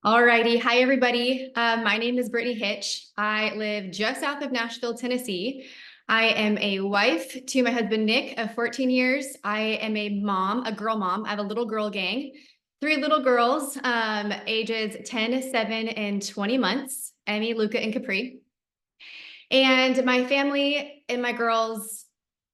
Alrighty. Hi, everybody. My name is Brittany Hitch. I live just south of Nashville, Tennessee. I am a wife to my husband, Nick, of 14 years. I am a mom, a girl mom. I have a little girl gang, three little girls, ages 10, 7, and 20 months, Emmy, Luca, and Capri. And my family and my girls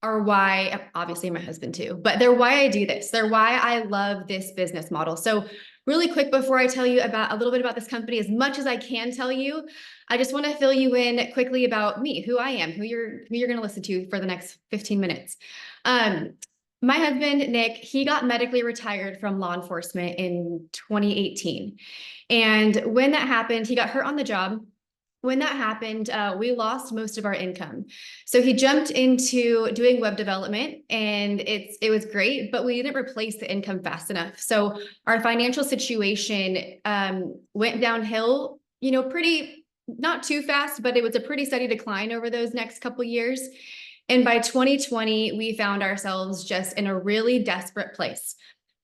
are why, obviously my husband too, but they're why I do this. They're why I love this business model. So really quick, before I tell you about a little bit about this company, as much as I can tell you, I just want to fill you in quickly about me, who I am, who you're going to listen to for the next 15 minutes. My husband, Nick, he got medically retired from law enforcement in 2018. And when that happened, he got hurt on the job. When that happened, we lost most of our income. So he jumped into doing web development, and it was great, but we didn't replace the income fast enough. So our financial situation went downhill, pretty not too fast, but it was a pretty steady decline over those next couple of years. And by 2020, we found ourselves just in a really desperate place.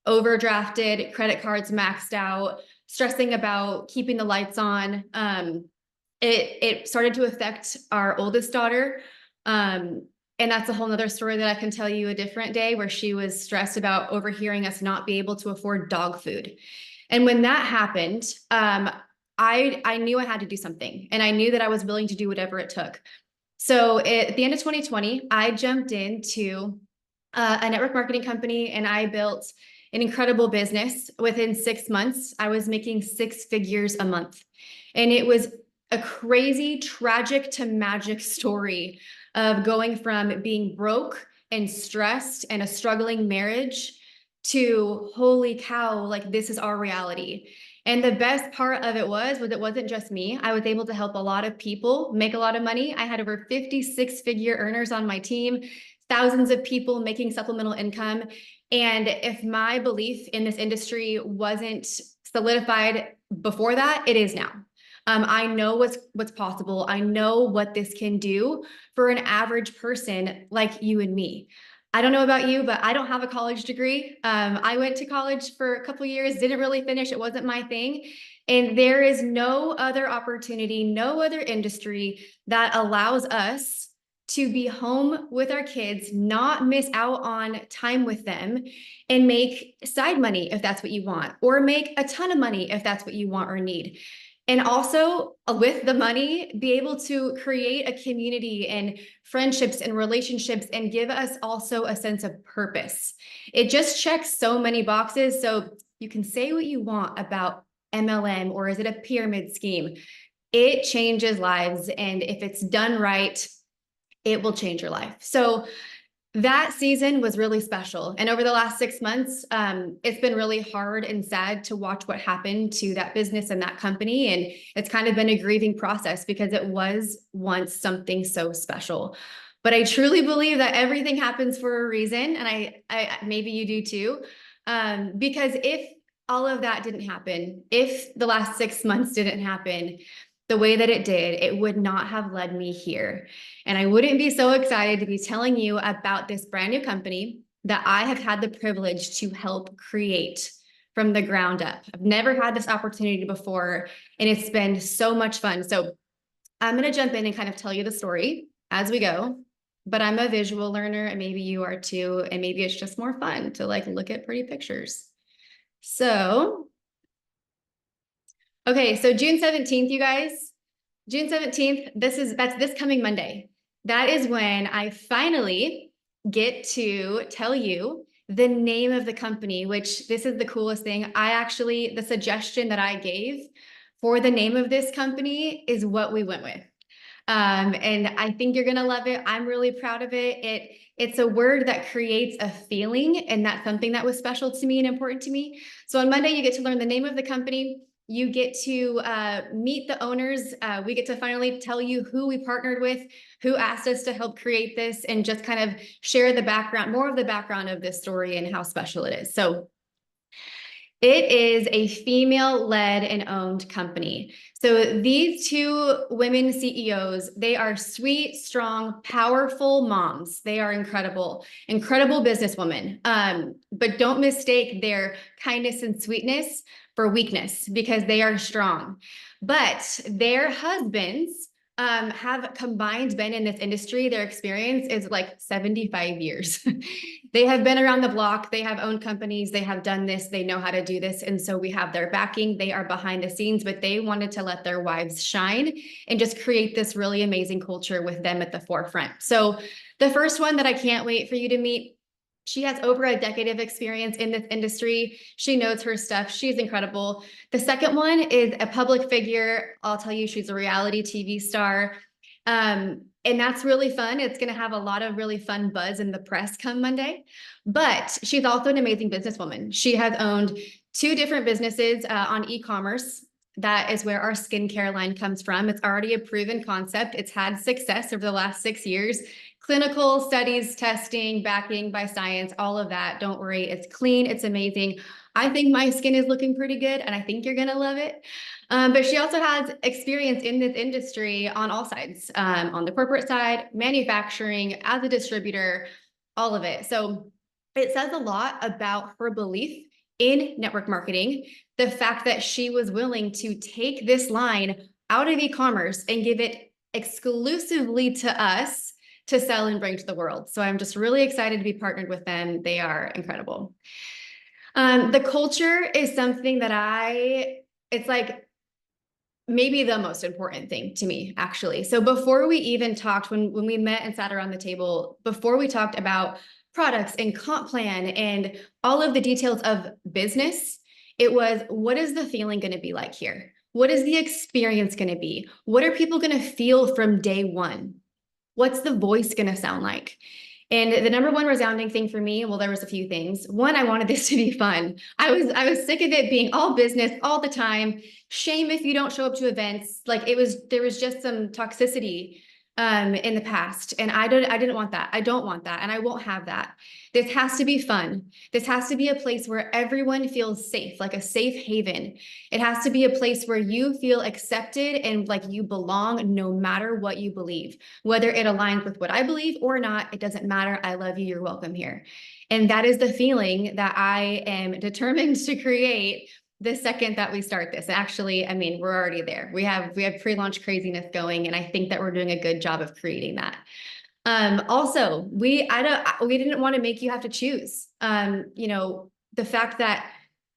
Overdrafted, credit cards maxed out, stressing about keeping the lights on. It started to affect our oldest daughter. And that's a whole nother story that I can tell you a different day, where she was stressed about overhearing us not be able to afford dog food. And when that happened, I knew I had to do something, and I knew that I was willing to do whatever it took. So at the end of 2020, I jumped into a network marketing company, and I built an incredible business. Within 6 months, I was making 6 figures a month. And it was a crazy, tragic to magic story of going from being broke and stressed and a struggling marriage to holy cow, like this is our reality. And the best part of it was it wasn't just me. I was able to help a lot of people make a lot of money. I had over 56-figure earners on my team, thousands of people making supplemental income. And if my belief in this industry wasn't solidified before that, it is now. I know what's possible. I know what this can do for an average person like you and me. I don't know about you, but I don't have a college degree. I went to college for a couple of years, didn't really finish. It wasn't my thing. And there is no other opportunity, no other industry that allows us to be home with our kids, not miss out on time with them, and make side money if that's what you want, or make a ton of money if that's what you want or need. And also with the money, be able to create a community and friendships and relationships, and give us also a sense of purpose. It just checks so many boxes. So you can say what you want about MLM, or is it a pyramid scheme? It changes lives. And if it's done right, it will change your life. So that season was really special. And over the last 6 months, it's been really hard and sad to watch what happened to that business and that company. And it's kind of been a grieving process, because it was once something so special. But I truly believe that everything happens for a reason. And I maybe you do too. Because if all of that didn't happen, if the last 6 months didn't happen the way that it did, it would not have led me here. And I wouldn't be so excited to be telling you about this brand new company that I have had the privilege to help create from the ground up. I've never had this opportunity before, and it's been so much fun. So I'm going to jump in and kind of tell you the story as we go, but I'm a visual learner, and maybe you are too, and maybe it's just more fun to like look at pretty pictures. So okay, so June 17th, you guys, June 17th, that's this coming Monday. That is when I finally get to tell you the name of the company, which this is the coolest thing. The suggestion that I gave for the name of this company is what we went with. And I think you're gonna love it. I'm really proud of it. It's a word that creates a feeling, and that's something that was special to me and important to me. So on Monday, you get to learn the name of the company. You get to meet the owners. We get to finally tell you who we partnered with, who asked us to help create this, and just kind of share the background, more of the background of this story and how special it is. So It is a female-led and owned company. So these two women CEOs, they are sweet, strong, powerful moms. They are incredible, incredible businesswomen. But don't mistake their kindness and sweetness for weakness, because they are strong. But their husbands have combined been in this industry. Their experience is like 75 years. They have been around the block. They have owned companies. They have done this. They know how to do this. And so we have their backing. They are behind the scenes, but they wanted to let their wives shine and just create this really amazing culture with them at the forefront. So the first one that I can't wait for you to meet, she has over a decade of experience in this industry. She knows her stuff. She's incredible. The second one is a public figure. I'll tell you, she's a reality TV star. And that's really fun. It's going to have a lot of really fun buzz in the press come Monday. But she's also an amazing businesswoman. She has owned 2 different businesses on e-commerce. That is where our skincare line comes from. It's already a proven concept. It's had success over the last 6 years. Clinical studies, testing, backing by science, all of that. Don't worry, it's clean, it's amazing. I think my skin is looking pretty good, and I think you're gonna love it. But she also has experience in this industry on all sides, on the corporate side, manufacturing, as a distributor, all of it. So it says a lot about her belief in network marketing, the fact that she was willing to take this line out of e-commerce and give it exclusively to us to sell and bring to the world. So I'm just really excited to be partnered with them. They are incredible. The culture is something that it's like maybe the most important thing to me, actually. So before we even talked, when we met and sat around the table, before we talked about products and comp plan and all of the details of business, it was, what is the feeling going to be like here? What is the experience going to be? What are people going to feel from day one? What's the voice going to sound like? And the number one resounding thing for me, well, there was a few things. One, I wanted this to be fun. I was sick of it being all business all the time. Shame if you don't show up to events. Like there was just some toxicity in the past. And I didn't want that. I don't want that. And I won't have that. This has to be fun. This has to be a place where everyone feels safe, like a safe haven. It has to be a place where you feel accepted and like you belong no matter what you believe, whether it aligns with what I believe or not. It doesn't matter. I love you. You're welcome here. And that is the feeling that I am determined to create the second that we start this. Actually, I mean, we're already there. We have pre-launch craziness going, and I think that we're doing a good job of creating that. Also, we didn't want to make you have to choose. The fact that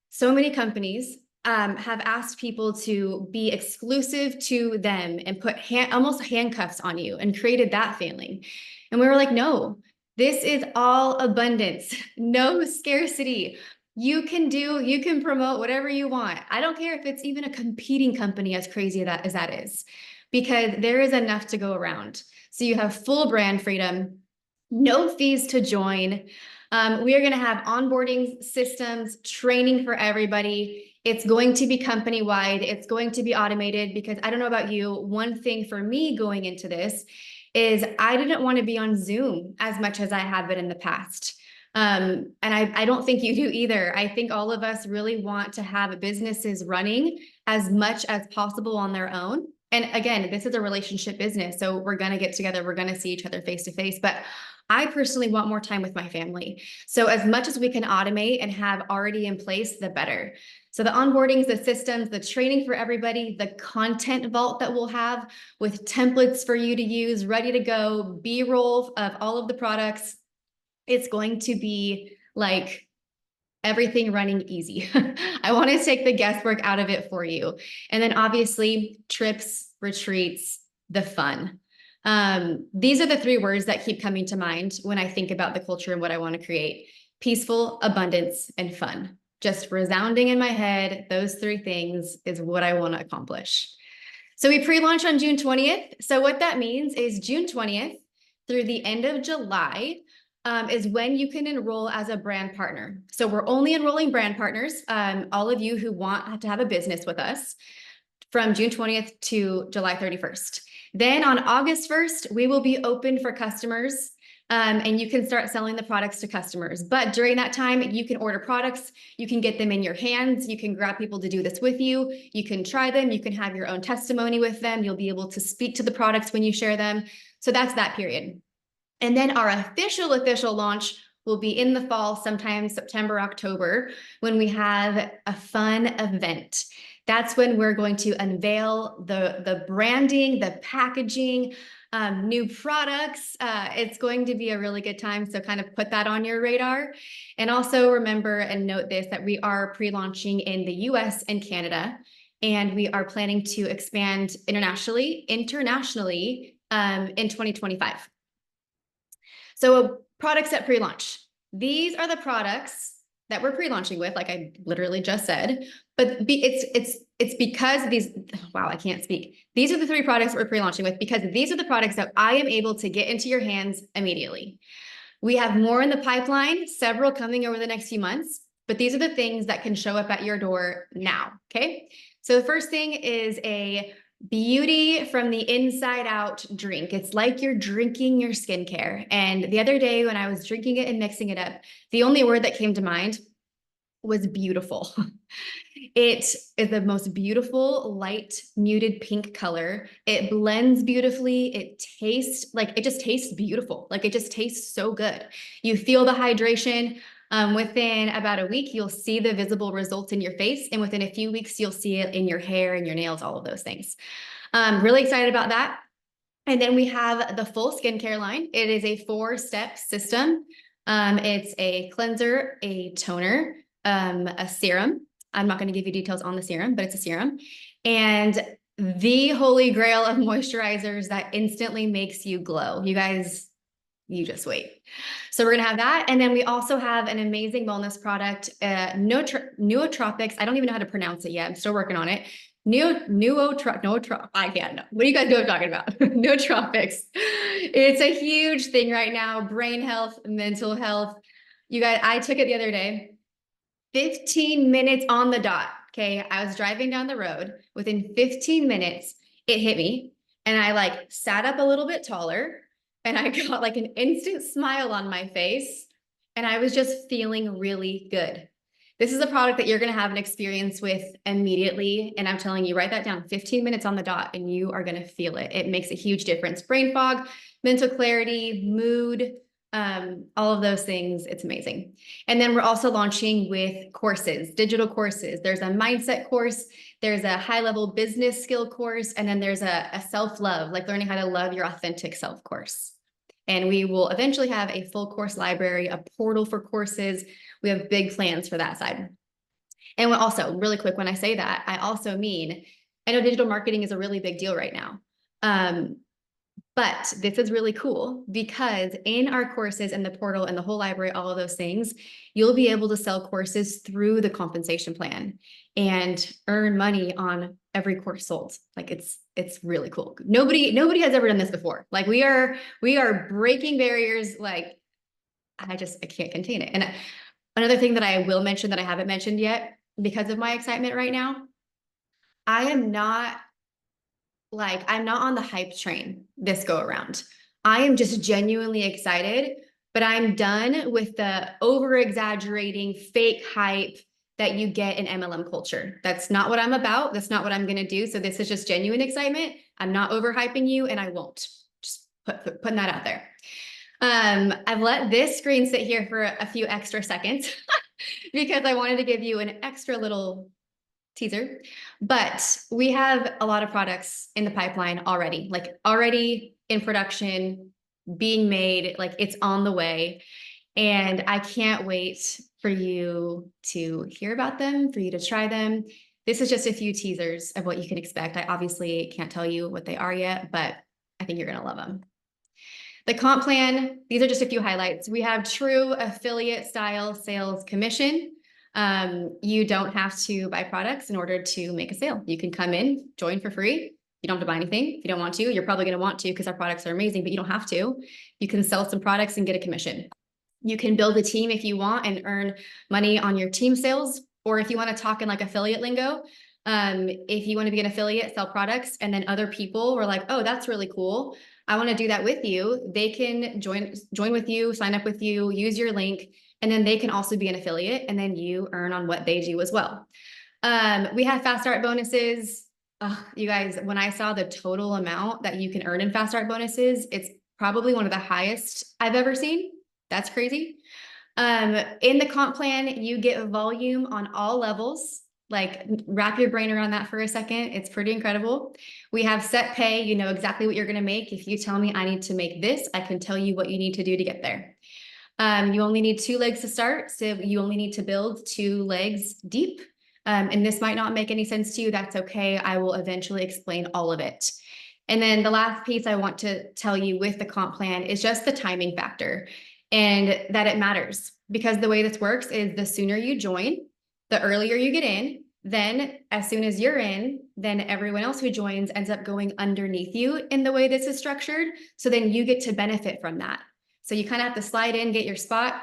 so many companies have asked people to be exclusive to them and put almost handcuffs on you and created that feeling. And we were like, no, this is all abundance, no scarcity. You can promote whatever you want. I don't care if it's even a competing company, as crazy as that is, because there is enough to go around. So you have full brand freedom, no fees to join. We are going to have onboarding systems, training for everybody. It's going to be company-wide. It's going to be automated, because I don't know about you. One thing for me going into this is I didn't want to be on Zoom as much as I have been in the past. And I don't think you do either. I think all of us really want to have businesses running as much as possible on their own. And again, this is a relationship business, so we're going to get together. We're going to see each other face to face. But I personally want more time with my family. So as much as we can automate and have already in place, the better. So the onboardings, the systems, the training for everybody, the content vault that we'll have with templates for you to use, ready to go, B-roll of all of the products. It's going to be like everything running easy. I want to take the guesswork out of it for you. And then obviously trips, retreats, the fun. These are the 3 words that keep coming to mind when I think about the culture and what I want to create: peaceful, abundance, and fun. Just resounding in my head, those 3 things is what I want to accomplish. So we pre-launch on June 20th. So what that means is June 20th through the end of July is when you can enroll as a brand partner. So we're only enrolling brand partners, all of you who want to have a business with us, from June 20th to July 31st. Then on August 1st, we will be open for customers. And you can start selling the products to customers. But during that time, you can order products, you can get them in your hands, you can grab people to do this with you, you can try them, you can have your own testimony with them, you'll be able to speak to the products when you share them. So that's that period. And then our official launch will be in the fall, sometime September, October, when we have a fun event. That's when we're going to unveil the branding, the packaging, new products. It's going to be a really good time. So kind of put that on your radar. And also remember and note this, that we are pre-launching in the US and Canada, and we are planning to expand internationally in 2025. So products at pre-launch. These are the products that we're pre-launching with, like I literally just said, but it's because these, wow, I can't speak. These are the 3 products we're pre-launching with because these are the products that I am able to get into your hands immediately. We have more in the pipeline, several coming over the next few months, but these are the things that can show up at your door now, okay? So the first thing is a beauty from the inside out drink. It's like you're drinking your skincare. And the other day when I was drinking it and mixing it up, the only word that came to mind was beautiful. It is the most beautiful, light, muted pink color. It blends beautifully. It tastes like, it just tastes beautiful. Like it just tastes so good. You feel the hydration. Within about a week, you'll see the visible results in your face. And within a few weeks, you'll see it in your hair and your nails, all of those things. Really excited about that. And then we have the full skincare line. It is a 4-step system. It's a cleanser, a toner, a serum. I'm not going to give you details on the serum, but it's a serum. And the holy grail of moisturizers that instantly makes you glow. You guys, you just wait. So we're going to have that. And then we also have an amazing wellness product, Nootropics. I don't even know how to pronounce it yet. I'm still working on it. I can't know. What do you guys know what I'm talking about? Nootropics. It's a huge thing right now. Brain health, mental health. You guys, I took it the other day. 15 minutes on the dot. Okay. I was driving down the road. Within 15 minutes, it hit me. And I like sat up a little bit taller. And I got like an instant smile on my face. And I was just feeling really good. This is a product that you're going to have an experience with immediately. And I'm telling you, write that down, 15 minutes on the dot, and you are going to feel it. It makes a huge difference. Brain fog, mental clarity, mood, all of those things. It's amazing. And then we're also launching with courses, digital courses. There's a mindset course. There's a high-level business skill course. And then there's a self-love, like learning how to love your authentic self course. And we will eventually have a full course library, a portal for courses. We have big plans for that side. And also, really quick, when I say that, I also mean, I know digital marketing is a really big deal right now. But this is really cool because in our courses and the portal and the whole library, all of those things, you'll be able to sell courses through the compensation plan and earn money on every course sold. Like it's really cool. Nobody has ever done this before. Like we are breaking barriers. Like I can't contain it. And another thing that I will mention that I haven't mentioned yet because of my excitement right now, I'm not on the hype train this go around. I am just genuinely excited, but I'm done with the over exaggerating fake hype that you get in MLM culture. That's not what I'm about. That's not what I'm going to do. So this is just genuine excitement. I'm not overhyping you, and I won't. Just putting that out there. I've let this screen sit here for a few extra seconds because I wanted to give you an extra little teaser, but we have a lot of products in the pipeline already, like already in production, being made, like it's on the way. And I can't wait for you to hear about them, for you to try them. This is just a few teasers of what you can expect. I obviously can't tell you what they are yet, but I think you're going to love them. The comp plan, these are just a few highlights. We have true affiliate style sales commission. You don't have to buy products in order to make a sale. You can come in, join for free. You don't have to buy anything. If you don't want to, you're probably going to want to because our products are amazing, but you don't have to. You can sell some products and get a commission. You can build a team if you want and earn money on your team sales. Or if you want to talk in like affiliate lingo, if you want to be an affiliate, sell products, and then other people were like, oh, that's really cool. I want to do that with you, they can join with you, sign up with you, use your link, and then they can also be an affiliate, and then you earn on what they do as well. We have fast start bonuses. You guys, when I saw the total amount that you can earn in fast start bonuses, it's probably one of the highest I've ever seen. That's crazy. In the comp plan, you get volume on all levels. Like, wrap your brain around that for a second. It's pretty incredible. We have set pay. You know exactly what you're going to make. If you tell me I need to make this, I can tell you what you need to do to get there. You only need 2 legs to start. So you only need to build 2 legs deep. And this might not make any sense to you. That's okay. I will eventually explain all of it. And then the last piece I want to tell you with the comp plan is just the timing factor, and that it matters, because the way this works is the sooner you join, the earlier you get in. Then as soon as you're in, then everyone else who joins ends up going underneath you in the way this is structured. So then you get to benefit from that. So you kind of have to slide in, get your spot,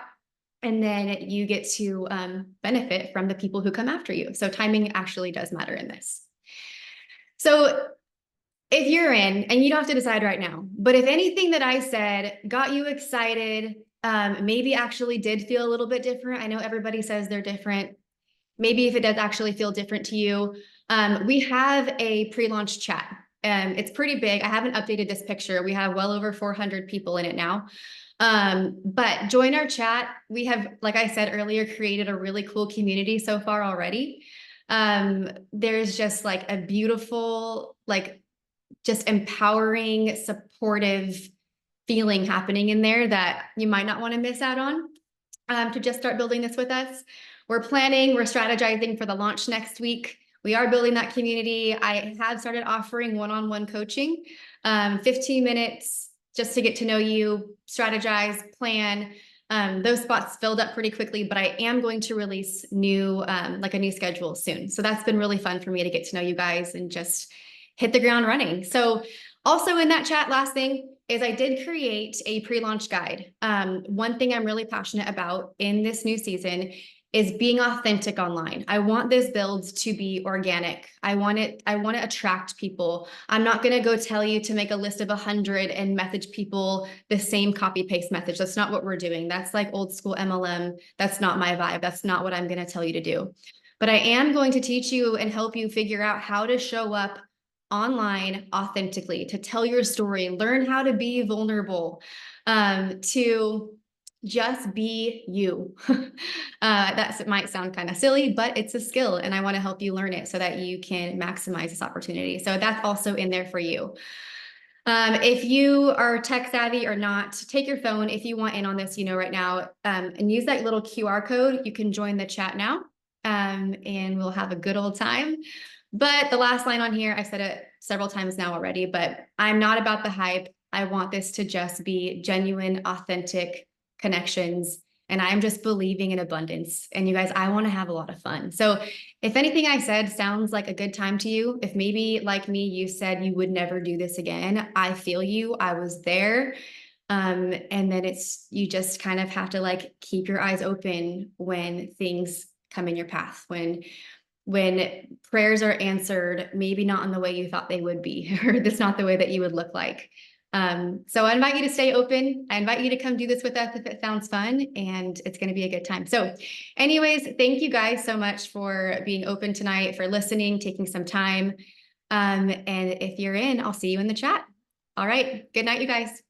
and then you get to benefit from the people who come after you. So timing actually does matter in this. So if you're in, and you don't have to decide right now, but if anything that I said got you excited, maybe actually did feel a little bit different. I know everybody says they're different. Maybe if it does actually feel different to you, we have a pre-launch chat. It's pretty big. I haven't updated this picture. We have well over 400 people in it now. But join our chat. We have, like I said earlier, created a really cool community so far already. There's just like a beautiful, like, just empowering, supportive feeling happening in there that you might not want to miss out on, to just start building this with us. We're strategizing for the launch next week. We are building that community. I have started offering one-on-one coaching, 15 minutes just to get to know you, strategize, plan. Those spots filled up pretty quickly, but I am going to release a new schedule soon. So that's been really fun for me to get to know you guys and just hit the ground running. So also in that chat, last thing is I did create a pre-launch guide. One thing I'm really passionate about in this new season is being authentic online. I want this build to be organic. I want to attract people. I'm not going to go tell you to make a list of 100 and message people the same copy paste message. That's not what we're doing. That's like old school MLM. That's not my vibe. That's not what I'm going to tell you to do. But I am going to teach you and help you figure out how to show up online authentically, to tell your story, learn how to be vulnerable, to just be you. That might sound kind of silly, but it's a skill, and I want to help you learn it so that you can maximize this opportunity. So that's also in there for you. If you are tech savvy or not, take your phone if you want in on this, right now, and use that little QR code. You can join the chat now, and we'll have a good old time. But the last line on here, I said it several times now already, but I'm not about the hype. I want this to just be genuine, authentic connections. And I'm just believing in abundance. And you guys, I want to have a lot of fun. So if anything I said sounds like a good time to you, if maybe like me, you said you would never do this again, I feel you. I was there. And then you just kind of have to keep your eyes open when things come in your path, when prayers are answered, maybe not in the way you thought they would be, or that's not the way that you would look like. So I invite you to stay open. I invite you to come do this with us if it sounds fun, and it's going to be a good time. So anyways, thank you guys so much for being open tonight, for listening, taking some time. And if you're in, I'll see you in the chat. All right. Good night, you guys.